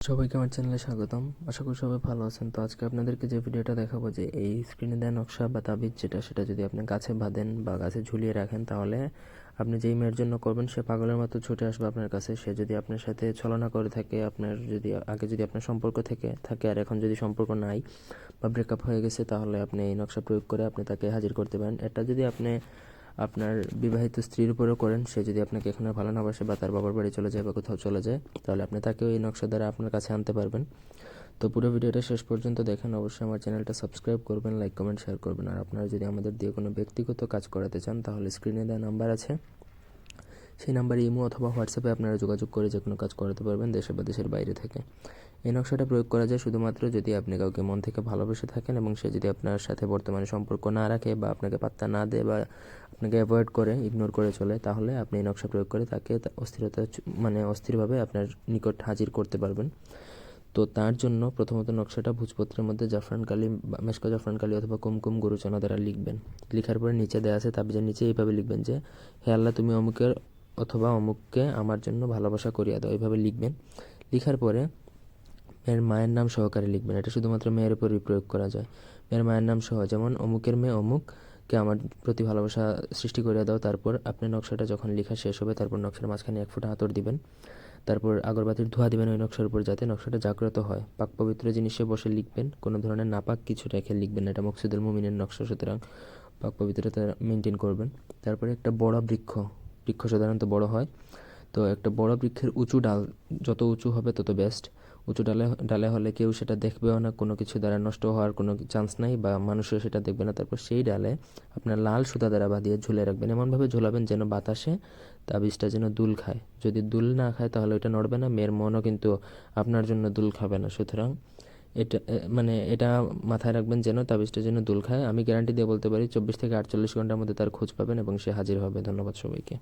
সবাইকে আমার চ্যানেলে স্বাগতম। আশা করি সবাই ভালো আছেন। তো আজকে আপনাদেরকে যে ভিডিওটা দেখাবো, যে এই স্ক্রিনে দেওয়া নকশা বা তাবিজ সেটা যদি আপনি গাছে বাঁধেন বা গাছে ঝুলিয়ে রাখেন, তাহলে আপনি যেই মেয়ের জন্য করবেন সে পাগলের মতো ছুটে আসবে আপনার কাছে। সে যদি আপনার সাথে ছলনা করে থাকে, আপনার যদি আগে যদি আপনার সম্পর্ক থাকে আর এখন যদি সম্পর্ক নাই বা ব্রেকআপ হয়ে গেছে, তাহলে আপনি এই নকশা প্রয়োগ করে আপনি তাকে হাজির করতে পারেন। এটা যদি আপনি আপনার বিবাহিত স্ত্রীর উপরেও করেন, সে যদি আপনাকে এখানে ভালো না বাসে বা তার বাবার বাড়ি চলে যায় বা কোথাও চলে যায়, তাহলে আপনি তাকেও এই নকশা দ্বারা আপনার কাছে আনতে পারবেন। তো পুরো ভিডিওটা শেষ পর্যন্ত দেখেন। অবশ্যই আমার চ্যানেলটা সাবস্ক্রাইব করবেন, লাইক কমেন্ট শেয়ার করবেন। আর আপনারা যদি আমাদের দিয়ে কোনো ব্যক্তিগত কাজ করাতে চান, তাহলে স্ক্রিনে দেওয়া নাম্বার আছে, সেই নাম্বারে ইমো অথবা হোয়াটসঅ্যাপে আপনারা যোগাযোগ করে যে কোনো কাজ করাতে পারবেন, দেশে বা দেশের বাইরে থেকে। এই নকশাটা প্রয়োগ করা যায় শুধুমাত্র যদি আপনি কাউকে মন থেকে ভালোবেসে থাকেন এবং সে যদি আপনার সাথে বর্তমানে সম্পর্ক না রাখে বা আপনাকে পাত্তা না দেয় বা আপনাকে অ্যাভয়েড করে, ইগনোর করে চলে, তাহলে আপনি এই নকশা প্রয়োগ করে তাকে অস্থিরভাবে আপনার নিকট হাজির করতে পারবেন। তো তার জন্য প্রথমত নকশাটা ভোজপত্রের মধ্যে জাফরান কালি বা মেশকা জাফরান কালি অথবা কুমকুম গুরুচনা দ্বারা লিখবেন। লেখার পরে নিচে দেওয়া আছে তাবিজের নিচে এইভাবে লিখবেন যে, হে আল্লাহ, তুমি অমুকের অথবা অমুককে আমার জন্য ভালোবাসা করিয়া দাও। এইভাবে লিখবেন। লিখার পরে মেয়ের মায়ের নাম সহকারে লিখবেন। এটা শুধুমাত্র মেয়ের উপরই প্রয়োগ করা যায়। মেয়ের মায়ের নাম সহ, যেমন অমুকের মেয়ে অমুককে আমার প্রতি ভালোবাসা সৃষ্টি করিয়া দাও। তারপর আপনি নকশাটা যখন লেখা শেষ হবে, তারপর নকশার মাঝখানে 1 ফোঁটা আতর দিবেন। তারপর আগরবাতির ধোঁয়া দিবেন ওই নকশার উপর, যাতে নকশাটা জাগ্রত হয়। পাক পবিত্র জিনিসে বসে লিখবেন, কোনো ধরনের নাপাক কিছু রেখে লিখবেন না। এটা মকসুদুল মুমিনের নকশা, সুতরাং পাক পবিত্রতা মেনটেন করবেন। তারপরে একটা বড় বৃক্ষ সাধারণত বড় হয়, তো একটা বড় বৃক্ষের উঁচু ডাল, যত উঁচু হবে তত বেস্ট। উঁচু ডালে হলে কেউ সেটা দেখবেও না, কোনো কিছু দ্বারা নষ্ট হওয়ার কোনো চান্স নাই বা মানুষও সেটা দেখবে না। তারপর সেই ডালে আপনার লাল সুতা দ্বারা বাঁধিয়ে ঝুলে রাখবেন। এমনভাবে ঝোলাবেন যেন বাতাসে তাবিজটা যেন দুল খায়। যদি দুল না খায় তাহলে ওইটা নড়বে না, মেয়ের মনও কিন্তু আপনার জন্য দুল খাবে না। সুতরাং এটা মাথায় রাখবেন যেন তাবিজটা যেন দুল খায়। আমি গ্যারান্টি দিয়ে বলতে পারি 24 থেকে 48 ঘন্টার মধ্যে তার খোঁজ পাবেন এবং সে হাজির হবে। ধন্যবাদ সবাইকে।